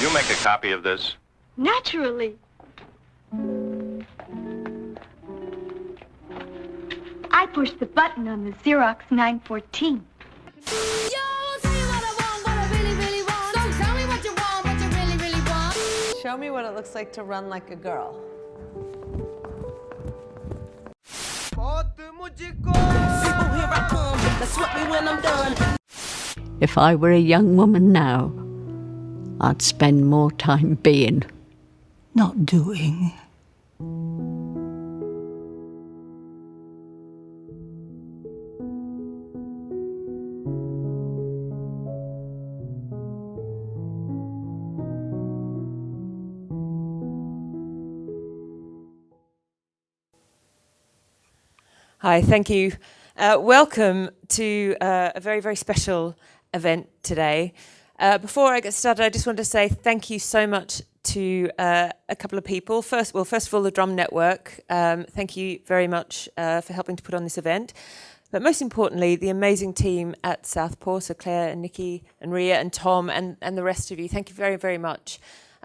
Will you make a copy of this? Naturally. I pushed the button on the Xerox 914. Show me what it looks like to run like a girl. If I were a young woman now, I'd spend more time being, not doing. Hi, thank you. Welcome to a very, very special event today. Before I get started, I just want to say thank you so much to a couple of people. First of all, the Drum Network. Thank you very much for helping to put on this event. But most importantly, the amazing team at Southpaw, so Claire and Nikki and Ria and Tom and the rest of you. Thank you very, very much.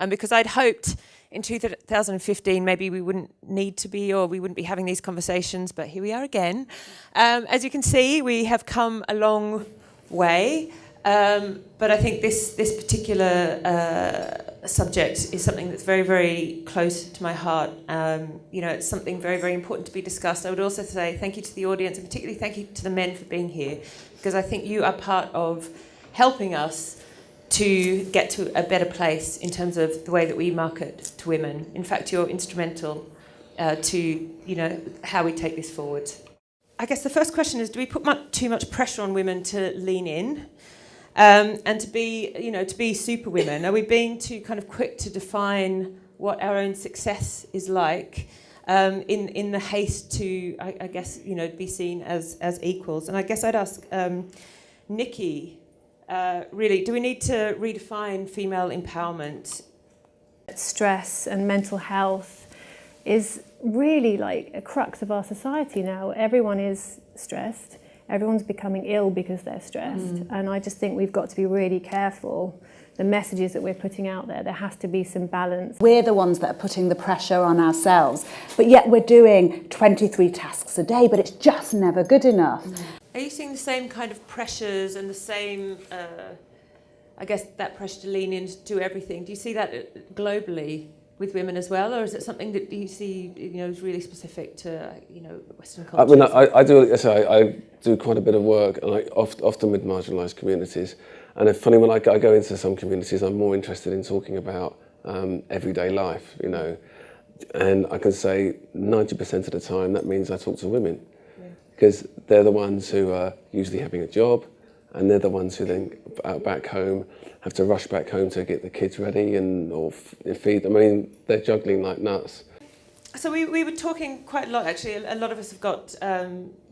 Because I'd hoped in 2015 maybe we wouldn't need to be, or we wouldn't be having these conversations, but here we are again. As you can see, we have come a long way, but I think this particular subject is something that's very, very close to my heart. It's something very, very important to be discussed. I would also say thank you to the audience, and particularly thank you to the men for being here, because I think you are part of helping us to get to a better place in terms of the way that we market to women. In fact, you're instrumental to how we take this forward. I guess the first question is: do we put too much pressure on women to lean in and to be super women? Are we being too kind of quick to define what our own success is like in the haste to, I guess, be seen as equals? And I guess I'd ask Nikki. Really, do we need to redefine female empowerment? Stress and mental health is really like a crux of our society now. Everyone is stressed. Everyone's becoming ill because they're stressed. And I just think we've got to be really careful. The messages that we're putting out there has to be some balance. We're the ones that are putting the pressure on ourselves, but yet we're doing 23 tasks a day, but it's just never good enough. Are you seeing the same kind of pressures and the same, I guess, that pressure to lean in to do everything? Do you see that globally with women as well, or is it something that you see, is really specific to, Western cultures? I do quite a bit of work, and often with marginalised communities. And it's funny, when I go into some communities, I'm more interested in talking about everyday life, And I can say 90% of the time that means I talk to women. Because they're the ones who are usually having a job, and they're the ones who then back home have to rush back home to get the kids ready or feed them. I mean, they're juggling like nuts. So we were talking quite a lot, actually. A lot of us have got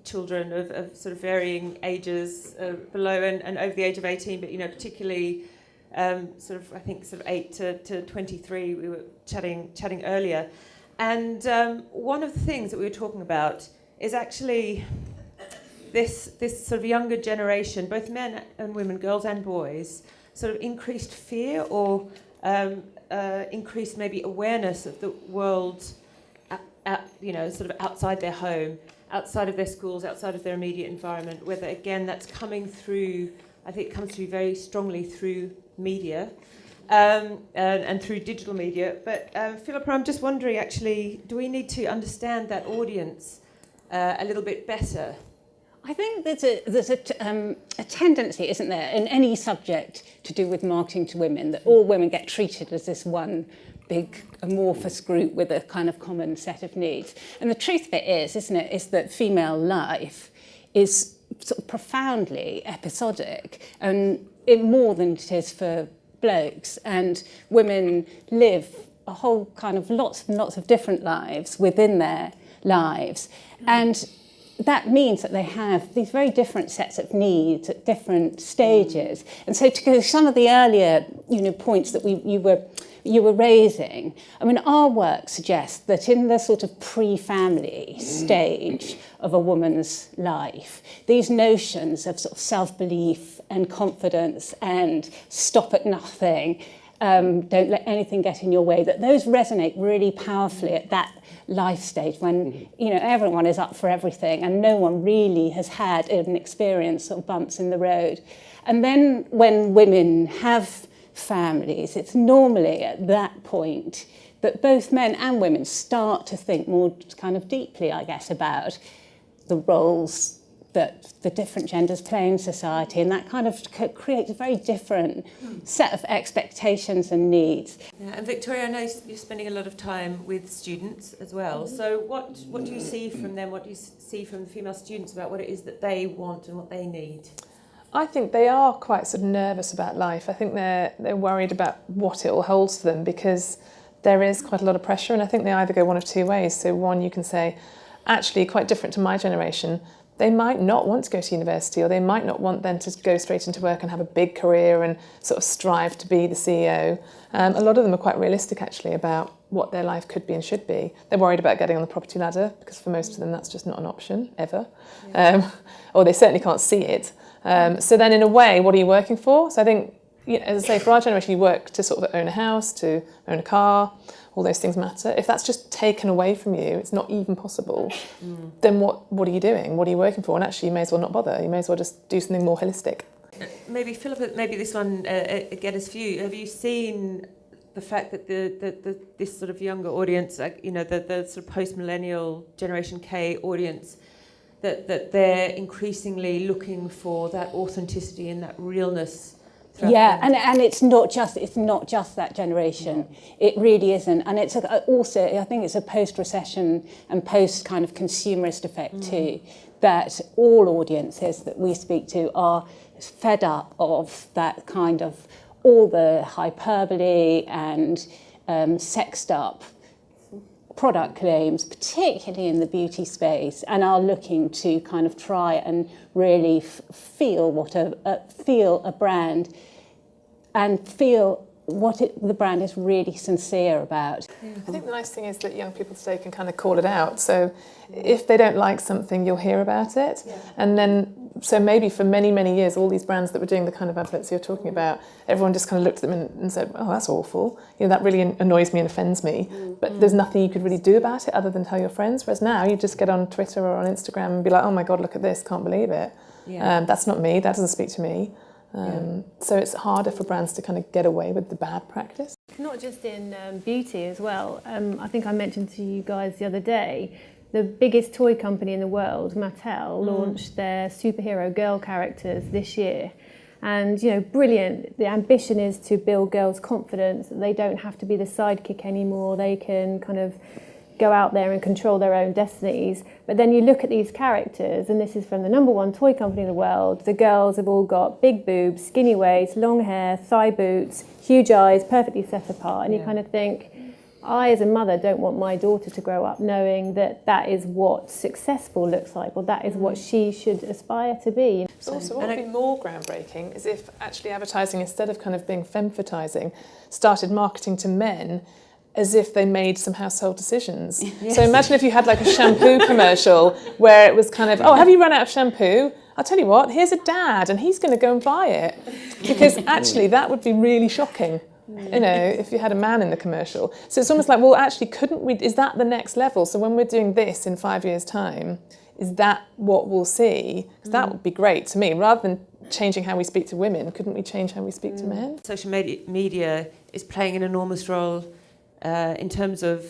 children of sort of varying ages, below and over the age of 18, but particularly sort of 8 to 23. We were chatting earlier, and one of the things that we were talking about is actually this sort of younger generation, both men and women, girls and boys, sort of increased fear or increased maybe awareness of the world, sort of outside their home, outside of their schools, outside of their immediate environment, whether, again, that's coming through, I think it comes through very strongly through media and through digital media. But Philippa, I'm just wondering, actually, do we need to understand that audience a little bit better? I think there's a tendency, isn't there, in any subject to do with marketing to women, that all women get treated as this one big amorphous group with a kind of common set of needs. And the truth of it is, isn't it, is that female life is sort of profoundly episodic, and more than it is for blokes. And women live a whole kind of lots and lots of different lives within their lives. And that means that they have these very different sets of needs at different stages. And so to go to some of the earlier, points that you were raising, I mean, our work suggests that in the sort of pre-family stage of a woman's life, these notions of sort of self-belief and confidence and stop at nothing don't let anything get in your way, that those resonate really powerfully at that life stage when, you know, everyone is up for everything and no one really has had an experience of bumps in the road. And then when women have families, it's normally at that point that both men and women start to think more kind of deeply, I guess, about the roles that the different genders play in society, and that kind of creates a very different set of expectations and needs. Yeah, and Victoria, I know you're spending a lot of time with students as well. So what do you see from them? What do you see from the female students about what it is that they want and what they need? I think they are quite sort of nervous about life. I think they're worried about what it all holds for them, because there is quite a lot of pressure, and I think they either go one of two ways. So one, you can say, actually, quite different to my generation, they might not want to go to university, or they might not want then to go straight into work and have a big career and sort of strive to be the CEO. A lot of them are quite realistic actually about what their life could be and should be. They're worried about getting on the property ladder, because for most of them that's just not an option ever, or they certainly can't see it. So then in a way, what are you working for? So I think, you know, as I say, for our generation, you work to sort of own a house, to own a car. All those things matter. If that's just taken away from you, it's not even possible, then what are you doing? What are you working for? And actually, you may as well not bother. You may as well just do something more holistic. Maybe, Philippa, maybe this one again is for you. Have you seen the fact that this sort of younger audience, you know, the sort of post-millennial Generation K audience, that they're increasingly looking for that authenticity and that realness? Yeah, and it's not just that generation. It really isn't, and it's also, I think it's a post-recession and post kind of consumerist effect too, that all audiences that we speak to are fed up of that kind of all the hyperbole and sexed up product claims, particularly in the beauty space, and are looking to kind of try and really feel a brand and feel what the brand is really sincere about. I think the nice thing is that young people today can kind of call it out. So if they don't like something, you'll hear about it. And then, so maybe for many, many years, all these brands that were doing the kind of adverts you're talking about, everyone just kind of looked at them and said, oh, that's awful. You know, that really annoys me and offends me. But there's nothing you could really do about it other than tell your friends. Whereas now you just get on Twitter or on Instagram and be like, oh my God, look at this, can't believe it. That's not me, that doesn't speak to me. So it's harder for brands to kind of get away with the bad practice. Not just in beauty as well. I think I mentioned to you guys the other day, the biggest toy company in the world, Mattel, launched their superhero girl characters this year. And, you know, brilliant. The ambition is to build girls' confidence. They don't have to be the sidekick anymore. They can kind of go out there and control their own destinies. But then you look at these characters, and this is from the #1 toy company in the world. The girls have all got big boobs, skinny waist, long hair, thigh boots, huge eyes, perfectly set apart. And you kind of think, I as a mother don't want my daughter to grow up knowing that that is what successful looks like, or that is what she should aspire to be. Also, what would be more groundbreaking is if actually advertising, instead of kind of being femvertising, started marketing to men as if they made some household decisions. So imagine if you had like a shampoo commercial where it was kind of, oh, have you run out of shampoo? I'll tell you what, here's a dad and he's going to go and buy it. Because actually that would be really shocking, you know, if you had a man in the commercial. So it's almost like, well, actually, couldn't we, is that the next level? So when we're doing this in 5 years' time, is that what we'll see? Because that would be great to me. Rather than changing how we speak to women, couldn't we change how we speak to men? Social media is playing an enormous role in terms of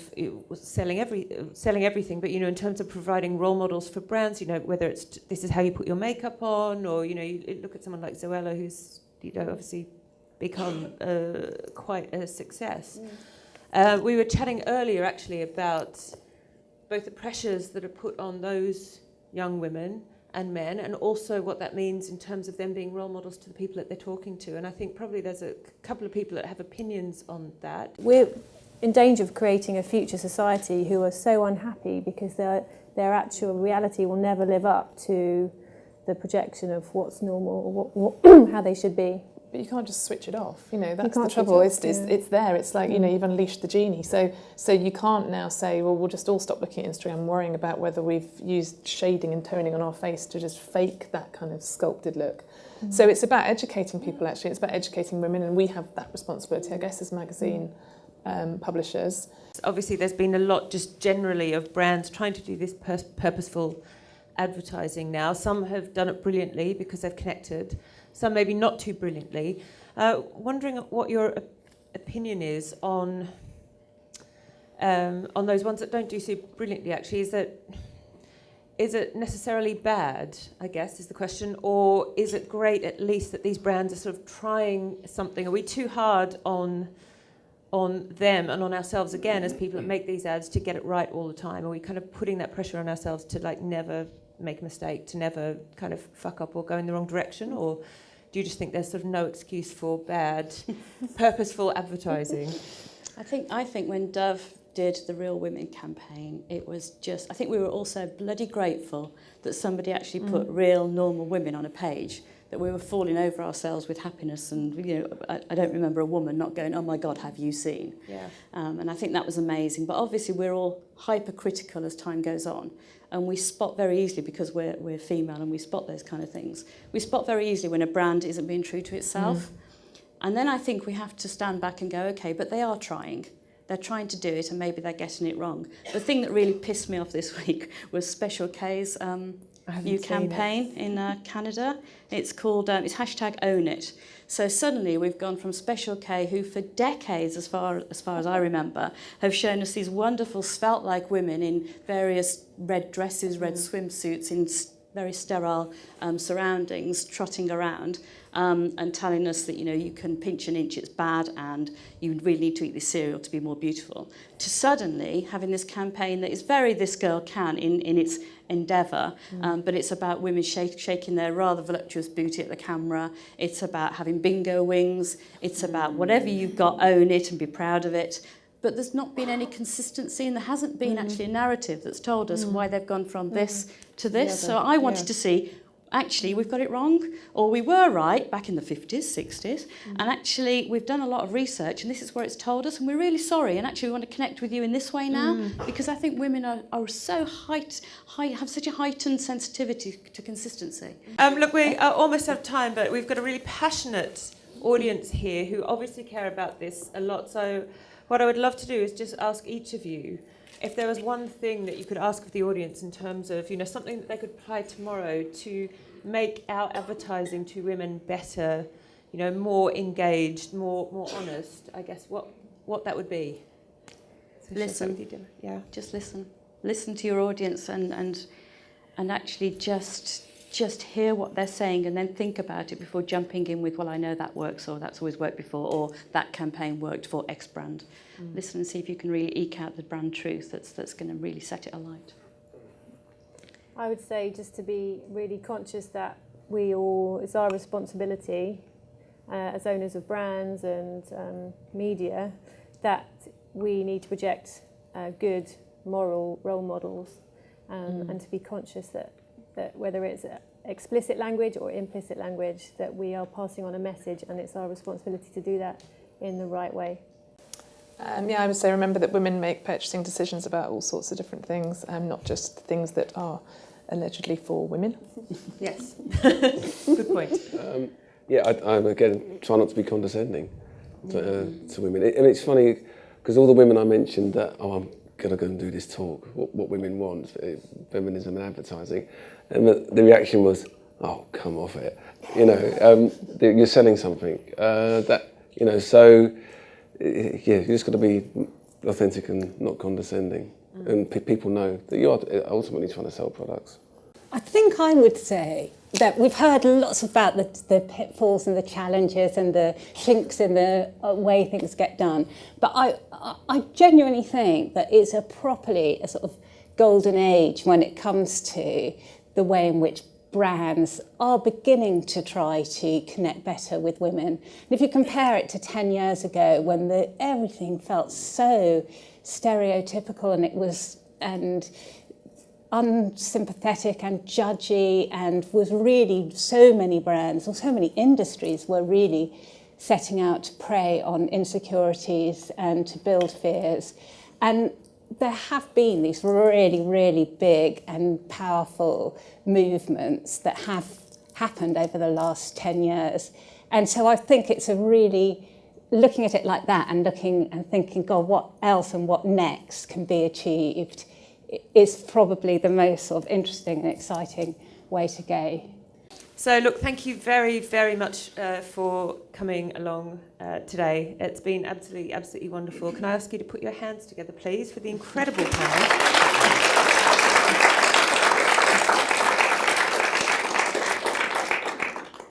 selling everything, but, you know, in terms of providing role models for brands, you know, whether it's this is how you put your makeup on, or, you know, you look at someone like Zoella, who's, you know, obviously become quite a success. We were chatting earlier actually about both the pressures that are put on those young women and men, and also what that means in terms of them being role models to the people that they're talking to. And I think probably there's a couple of people that have opinions on that. We're in danger of creating a future society who are so unhappy because their actual reality will never live up to the projection of what's normal or how they should be. But you can't just switch it off, you know, that's the trouble. It's there, it's like, you know, you've unleashed the genie. So you can't now say, well, we'll just all stop looking at Instagram worrying about whether we've used shading and toning on our face to just fake that kind of sculpted look. So it's about educating people, actually. It's about educating women, and we have that responsibility, I guess, as magazine publishers. Obviously, there's been a lot just generally of brands trying to do this purposeful advertising now. Some have done it brilliantly because they've connected, some maybe not too brilliantly. Wondering what your opinion is on those ones that don't do so brilliantly, actually. Is it necessarily bad, I guess, is the question, or is it great at least that these brands are sort of trying something? Are we too hard on them and on ourselves again as people that make these ads to get it right all the time? Are we kind of putting that pressure on ourselves to like never make a mistake, to never kind of fuck up or go in the wrong direction? Or do you just think there's sort of no excuse for bad, purposeful advertising? I think when Dove did the Real Women campaign, it was just, I think we were also bloody grateful that somebody actually put real, normal women on a page, that we were falling over ourselves with happiness. And, you know, I don't remember a woman not going, oh my God, have you seen? Yeah. And I think that was amazing. But obviously we're all hypercritical as time goes on. And we spot very easily, because we're female and we spot those kind of things, we spot very easily when a brand isn't being true to itself. And then I think we have to stand back and go, okay, but they are trying. They're trying to do it, and maybe they're getting it wrong. The thing that really pissed me off this week was Special K's new campaign in Canada. It's called, it's hashtag Own It. So suddenly we've gone from Special K, who for decades, as far as I remember, have shown us these wonderful svelte-like women in various red dresses, red swimsuits, in very sterile surroundings, trotting around, and telling us that, you know, you can pinch an inch, it's bad, and you really need to eat this cereal to be more beautiful. To suddenly having this campaign that is very ThisGirlCan in its endeavour, but it's about women shaking their rather voluptuous booty at the camera. It's about having bingo wings. It's about whatever you've got, own it and be proud of it. But there's not been any consistency, and there hasn't been actually a narrative that's told us why they've gone from this to this. So I wanted to see, actually, we've got it wrong, or we were right back in the 50s, 60s, and actually we've done a lot of research, and this is where it's told us, and we're really sorry, and actually we want to connect with you in this way now, because I think women are so have such a heightened sensitivity to consistency. Look, we are almost out of time, but we've got a really passionate audience here who obviously care about this a lot. So what I would love to do is just ask each of you if there was one thing that you could ask of the audience in terms of, you know, something that they could apply tomorrow to make our advertising to women better, you know, more engaged, more honest, I guess, what that would be. So listen. Yeah. Just listen. Listen to your audience and actually just hear what they're saying, and then think about it before jumping in with, well, I know that works, or that's always worked before, or that campaign worked for X brand. Listen and see if you can really eke out the brand truth that's going to really set it alight. I would say just to be really conscious that it's our responsibility as owners of brands and media, that we need to project good moral role models, and to be conscious that whether it's explicit language or implicit language, that we are passing on a message, and it's our responsibility to do that in the right way. I would say remember that women make purchasing decisions about all sorts of different things, not just things that are allegedly for women. Yes, good point. I again try not to be condescending to women. And it's funny, because all the women I mentioned that, I'm going to go and do this talk, what women want, feminism and advertising, and the reaction was, oh, come off it. You know, you're selling something. So you just got to be authentic and not condescending. And people know that you're ultimately trying to sell products. I think I would say that we've heard lots about the pitfalls and the challenges and the chinks in the way things get done. But I genuinely think that it's a sort of golden age when it comes to the way in which brands are beginning to try to connect better with women. And if you compare it to 10 years ago, when everything felt so stereotypical and unsympathetic and judgy, and was really, so many brands or so many industries were really setting out to prey on insecurities and to build fears. And there have been these really, really big and powerful movements that have happened over the last 10 years. And so I think it's a really, looking at it like that and looking and thinking, God, what else and what next can be achieved is probably the most sort of interesting and exciting way to go. So look, thank you very, very much for coming along today. It's been absolutely, absolutely wonderful. Can I ask you to put your hands together, please, for the incredible panel?